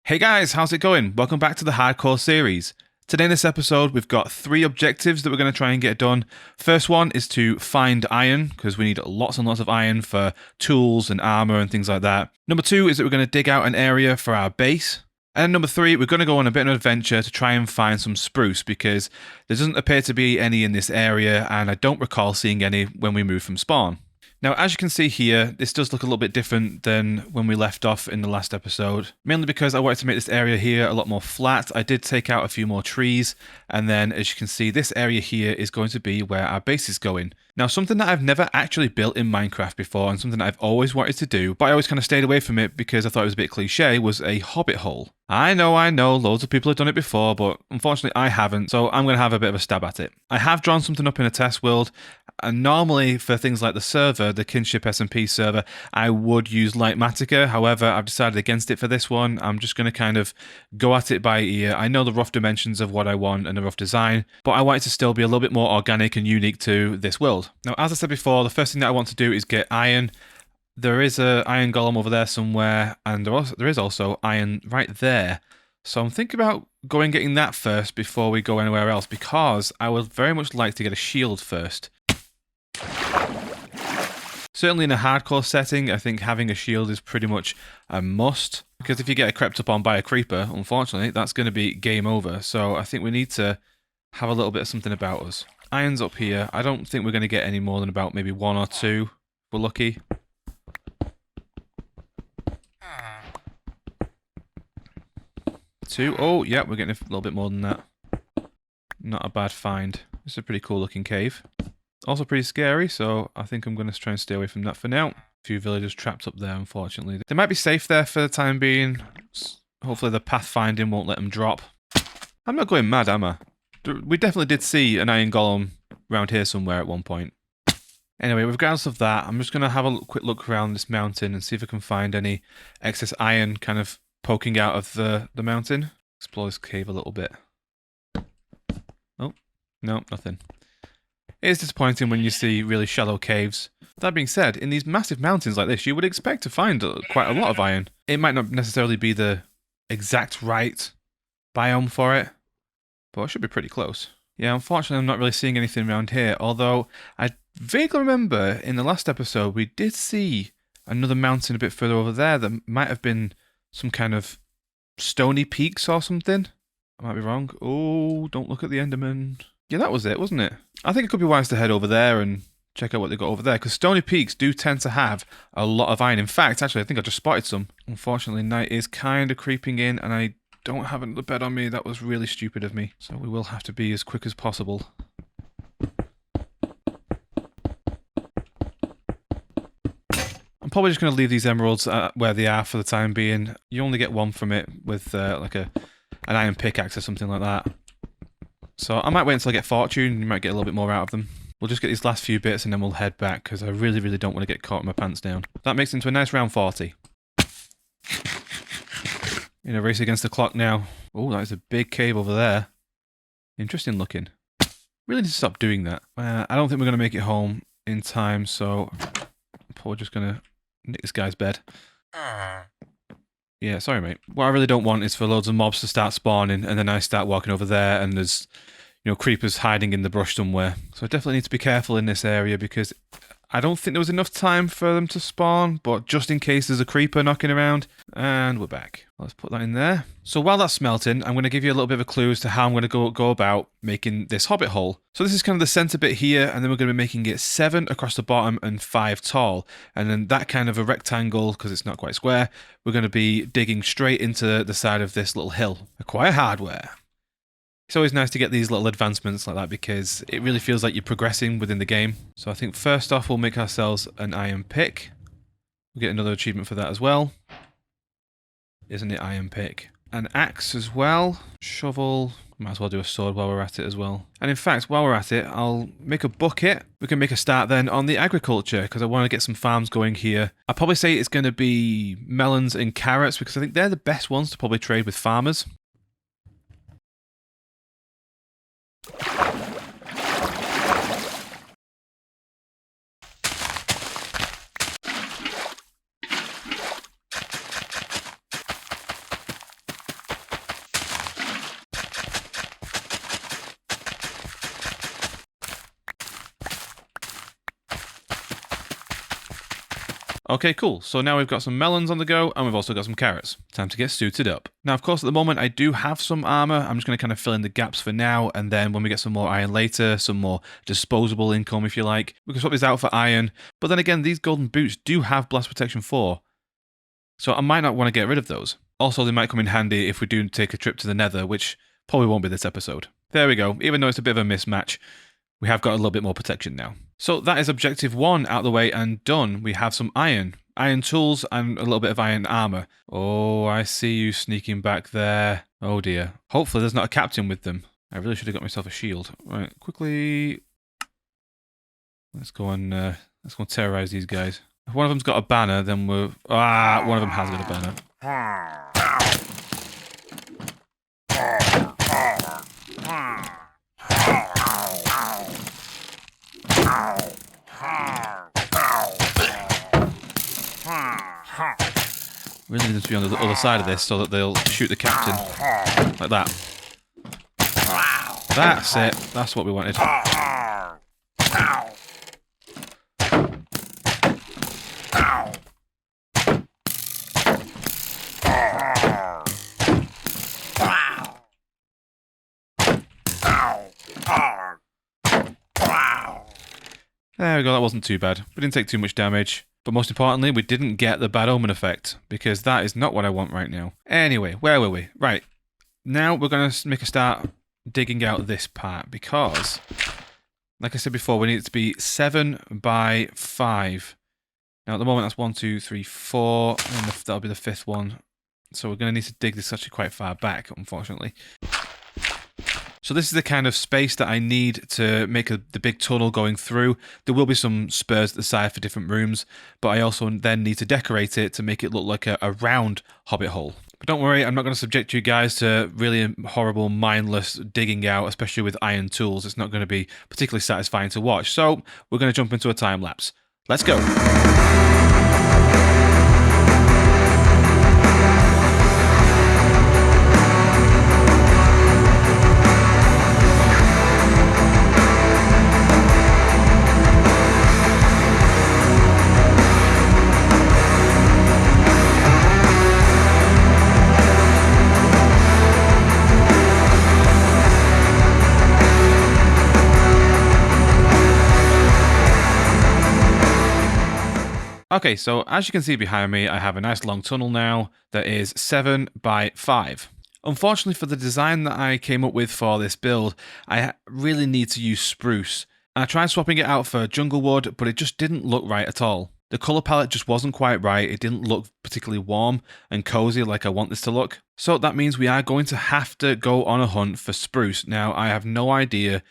Hey guys, how's it going? Welcome back to the Hardcore series. Today in this episode, we've got 3 objectives that we're going to try and get done. First one is to find iron, because we need lots and lots of iron for tools and armor and things like that. Number 2 is that we're going to dig out an area for our base. And number 3, we're going to go on a bit of an adventure to try and find some spruce, because there doesn't appear to be any in this area, and I don't recall seeing any when we moved from spawn. Now, as you can see here, this does look a little bit different than when we left off in the last episode, mainly because I wanted to make this area here a lot more flat. I did take out a few more trees, and then as you can see, this area here is going to be where our base is going. Now, something that I've never actually built in Minecraft before, and something that I've always wanted to do, but I always kind of stayed away from it because I thought it was a bit cliche, was a hobbit hole. I know, loads of people have done it before, but unfortunately I haven't, so I'm going to have a bit of a stab at it. I have drawn something up in a test world, and normally for things like the server, the Kinship SMP server, I would use Light Matica. However, I've decided against it for this one. I'm just going to kind of go at it by ear. I know the rough dimensions of what I want and the rough design, but I want it to still be a little bit more organic and unique to this world. Now, as I said before, the first thing that I want to do is get iron. There is an iron golem over there somewhere, and there is also iron right there. So I'm thinking about going getting that first before we go anywhere else, because I would very much like to get a shield first. Certainly in a hardcore setting, I think having a shield is pretty much a must, because if you get crept up on by a creeper, unfortunately, that's going to be game over. So I think we need to have a little bit of something about us. Iron's up here. I don't think we're going to get any more than about maybe 1 or 2, if we're lucky. 2. Oh, yeah, we're getting a little bit more than that. Not a bad find. It's a pretty cool looking cave. Also pretty scary, so I think I'm going to try and stay away from that for now. A few villagers trapped up there, unfortunately. They might be safe there for the time being. Hopefully the pathfinding won't let them drop. I'm not going mad, am I? We definitely did see an iron golem around here somewhere at one point. Anyway, regardless of that, I'm just going to have a quick look around this mountain and see if I can find any excess iron kind of poking out of the mountain. Explore this cave a little bit. Oh, no, nothing. It is disappointing when you see really shallow caves. That being said, in these massive mountains like this, you would expect to find quite a lot of iron. It might not necessarily be the exact right biome for it, but it should be pretty close. Yeah, unfortunately I'm not really seeing anything around here, although I vaguely remember in the last episode we did see another mountain a bit further over there that might have been some kind of stony peaks or something. I might be wrong. Oh, don't look at the Enderman. Yeah, that was it, wasn't it? I think it could be wise to head over there and check out what they've got over there, because stony peaks do tend to have a lot of iron. In fact, actually, I think I just spotted some. Unfortunately, night is kind of creeping in, and I don't have another bed on me. That was really stupid of me. So we will have to be as quick as possible. I'm probably just going to leave these emeralds where they are for the time being. You only get 1 from it with like an iron pickaxe or something like that. So I might wait until I get fortune, you might get a little bit more out of them. We'll just get these last few bits and then we'll head back, because I really, really don't want to get caught with my pants down. That makes it into a nice round 40. In a race against the clock now. Oh, that is a big cave over there. Interesting looking. Really need to stop doing that. I don't think we're going to make it home in time, so I'm probably just going to nick this guy's bed. Yeah, sorry mate. What I really don't want is for loads of mobs to start spawning and then I start walking over there and there's, creepers hiding in the brush somewhere. So I definitely need to be careful in this area, because I don't think there was enough time for them to spawn, but just in case there's a creeper knocking around. And we're back. Let's put that in there. So while that's smelting, I'm going to give you a little bit of a clue as to how I'm going to go about making this hobbit hole. So this is kind of the center bit here, and then we're going to be making it 7 across the bottom and 5 tall. And then that kind of a rectangle, because it's not quite square, we're going to be digging straight into the side of this little hill. Acquire hardware. It's always nice to get these little advancements like that, because it really feels like you're progressing within the game. So I think first off we'll make ourselves an iron pick. We'll get another achievement for that as well. Isn't it, iron pick? An axe as well. Shovel. Might as well do a sword while we're at it as well. And in fact, while we're at it, I'll make a bucket. We can make a start then on the agriculture, because I want to get some farms going here. I'll probably say it's going to be melons and carrots, because I think they're the best ones to probably trade with farmers. Okay, cool. So now we've got some melons on the go, and we've also got some carrots. Time to get suited up. Now, of course, at the moment, I do have some armor. I'm just going to kind of fill in the gaps for now, and then when we get some more iron later, some more disposable income, if you like, we can swap these out for iron. But then again, these golden boots do have blast protection 4, so I might not want to get rid of those. Also, they might come in handy if we do take a trip to the nether, which probably won't be this episode. There we go. Even though it's a bit of a mismatch, we have got a little bit more protection now. So that is objective 1 out of the way and done. We have some iron tools, and a little bit of iron armor. Oh, I see you sneaking back there. Oh dear. Hopefully there's not a captain with them. I really should have got myself a shield. Right, quickly. Let's go and terrorize these guys. If one of them's got a banner, then we're... one of them has got a banner. Really need them to be on the other side of this so that they'll shoot the captain. Like that. That's it. That's what we wanted. There we go, that wasn't too bad. We didn't take too much damage. But most importantly, we didn't get the bad omen effect, because that is not what I want right now. Anyway, where were we? Right, now we're going to make a start digging out this part, because, like I said before, we need it to be 7 by 5. Now at the moment that's 1, 2, 3, 4, and that'll be the 5th one. So we're going to need to dig this actually quite far back, unfortunately. So this is the kind of space that I need to make the big tunnel going through. There will be some spurs at the side for different rooms, but I also then need to decorate it to make it look like a round hobbit hole. But don't worry, I'm not going to subject you guys to really horrible, mindless digging out, especially with iron tools. It's not going to be particularly satisfying to watch. So we're going to jump into a time lapse. Let's go. Okay, so as you can see behind me, I have a nice long tunnel now that is 7 by 5. Unfortunately for the design that I came up with for this build, I really need to use spruce. And I tried swapping it out for jungle wood, but it just didn't look right at all. The colour palette just wasn't quite right, it didn't look particularly warm and cozy like I want this to look. So that means we are going to have to go on a hunt for spruce. Now, I have no idea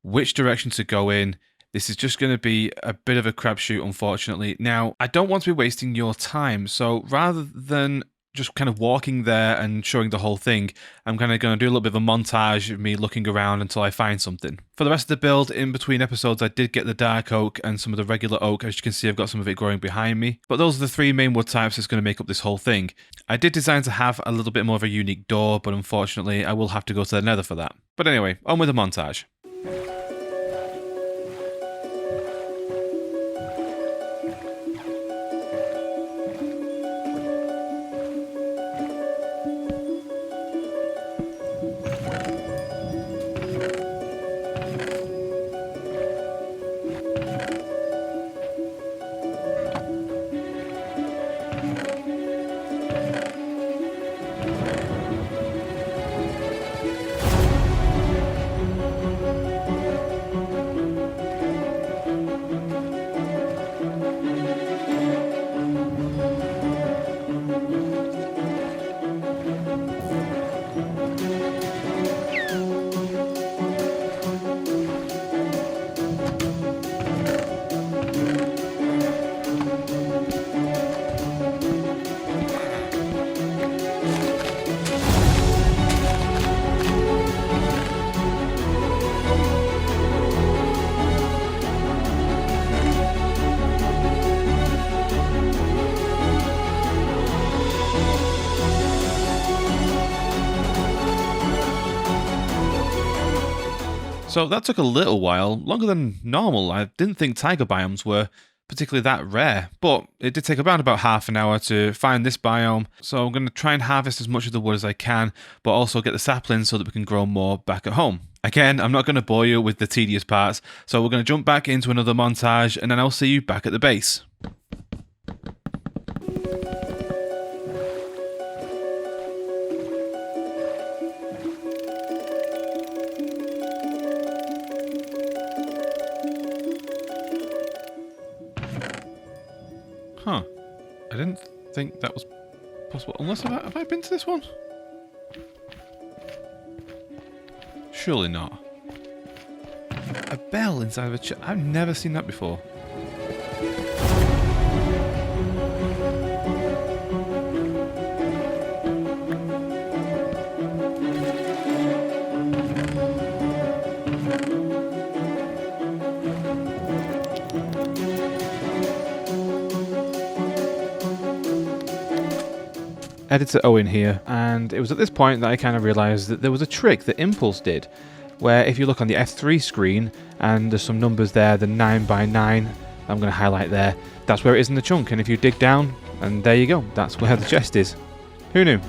which direction to go in. This is just going to be a bit of a crapshoot, unfortunately. Now, I don't want to be wasting your time, so rather than just kind of walking there and showing the whole thing, I'm kind of going to do a little bit of a montage of me looking around until I find something. For the rest of the build, in between episodes, I did get the dark oak and some of the regular oak. As you can see, I've got some of it growing behind me. But those are the 3 main wood types that's going to make up this whole thing. I did design to have a little bit more of a unique door, but unfortunately, I will have to go to the nether for that. But anyway, on with the montage. So that took a little while, longer than normal. I didn't think tiger biomes were particularly that rare, but it did take around about half an hour to find this biome, so I'm going to try and harvest as much of the wood as I can, but also get the saplings so that we can grow more back at home. Again, I'm not going to bore you with the tedious parts, so we're going to jump back into another montage, and then I'll see you back at the base. Huh. I didn't think that was possible. Unless, have I been to this one? Surely not. A bell inside of a chest. I've never seen that before. Editor Owen here, and it was at this point that I kind of realised that there was a trick that Impulse did, where if you look on the F3 screen and there's some numbers there, the 9x9, I'm going to highlight there, that's where it is in the chunk, and if you dig down, and there you go, that's where the chest is. Who knew?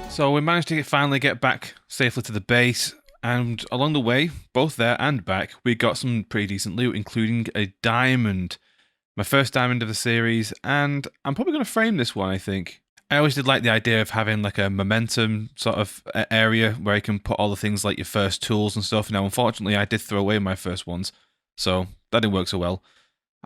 So we managed to finally get back safely to the base, and along the way, both there and back, we got some pretty decent loot, including a diamond. My first diamond of the series, and I'm probably going to frame this one, I think. I always did like the idea of having like a momentum sort of area where you can put all the things like your first tools and stuff. Now, unfortunately, I did throw away my first ones, so that didn't work so well.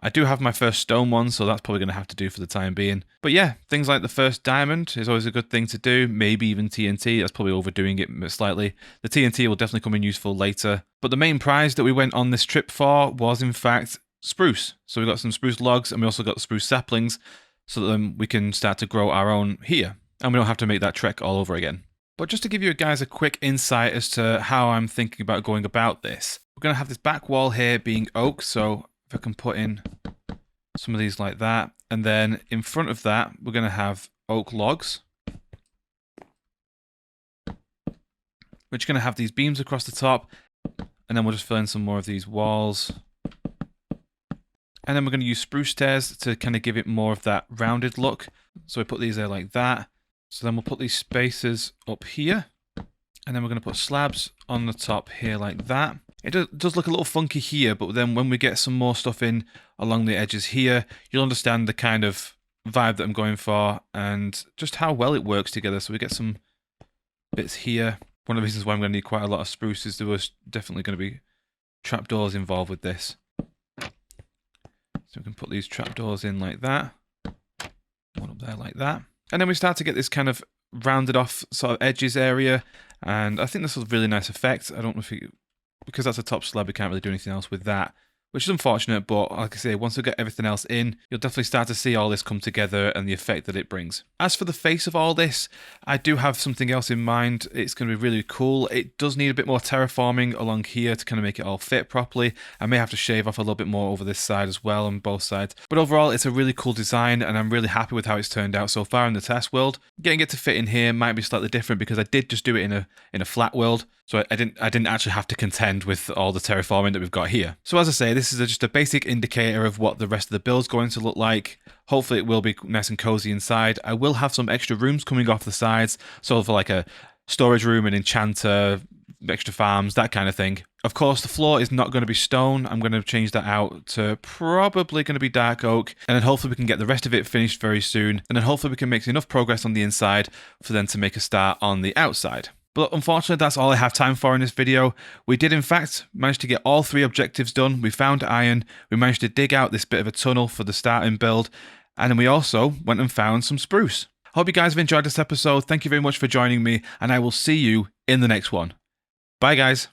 I do have my first stone one, so that's probably going to have to do for the time being. But yeah, things like the first diamond is always a good thing to do. Maybe even TNT, that's probably overdoing it slightly. The TNT will definitely come in useful later. But the main prize that we went on this trip for was, in fact, spruce. So we got some spruce logs, and we also got the spruce saplings, so that then we can start to grow our own here. And we don't have to make that trek all over again. But just to give you guys a quick insight as to how I'm thinking about going about this. We're going to have this back wall here being oak, so if I can put in some of these like that, and then in front of that we're going to have oak logs, which are going to have these beams across the top, and then we'll just fill in some more of these walls, and then we're going to use spruce stairs to kind of give it more of that rounded look. So we put these there like that, so then we'll put these spacers up here, and then we're going to put slabs on the top here like that. It does look a little funky here, but then when we get some more stuff in along the edges here, you'll understand the kind of vibe that I'm going for and just how well it works together. So we get some bits here. One of the reasons why I'm going to need quite a lot of spruce is there was definitely going to be trapdoors involved with this. So we can put these trapdoors in like that. One up there like that. And then we start to get this kind of rounded off sort of edges area. And I think this is a really nice effect. I don't know if you... Because that's a top slab, we can't really do anything else with that, which is unfortunate, but like I say, once we get everything else in, you'll definitely start to see all this come together and the effect that it brings. As for the face of all this, I do have something else in mind. It's going to be really cool. It does need a bit more terraforming along here to kind of make it all fit properly. I may have to shave off a little bit more over this side as well on both sides. But overall, it's a really cool design, and I'm really happy with how it's turned out so far in the test world. Getting it to fit in here might be slightly different because I did just do it in a flat world. So I didn't actually have to contend with all the terraforming that we've got here. So as I say, this is just a basic indicator of what the rest of the build's going to look like. Hopefully it will be nice and cozy inside. I will have some extra rooms coming off the sides, sort of like a storage room, an enchanter, extra farms, that kind of thing. Of course, the floor is not going to be stone. I'm going to change that out to probably going to be dark oak, and then hopefully we can get the rest of it finished very soon, and then hopefully we can make enough progress on the inside for them to make a start on the outside. But unfortunately, that's all I have time for in this video. We did, in fact, manage to get all 3 objectives done. We found iron, we managed to dig out this bit of a tunnel for the starting build, and then we also went and found some spruce. Hope you guys have enjoyed this episode. Thank you very much for joining me, and I will see you in the next one. Bye, guys.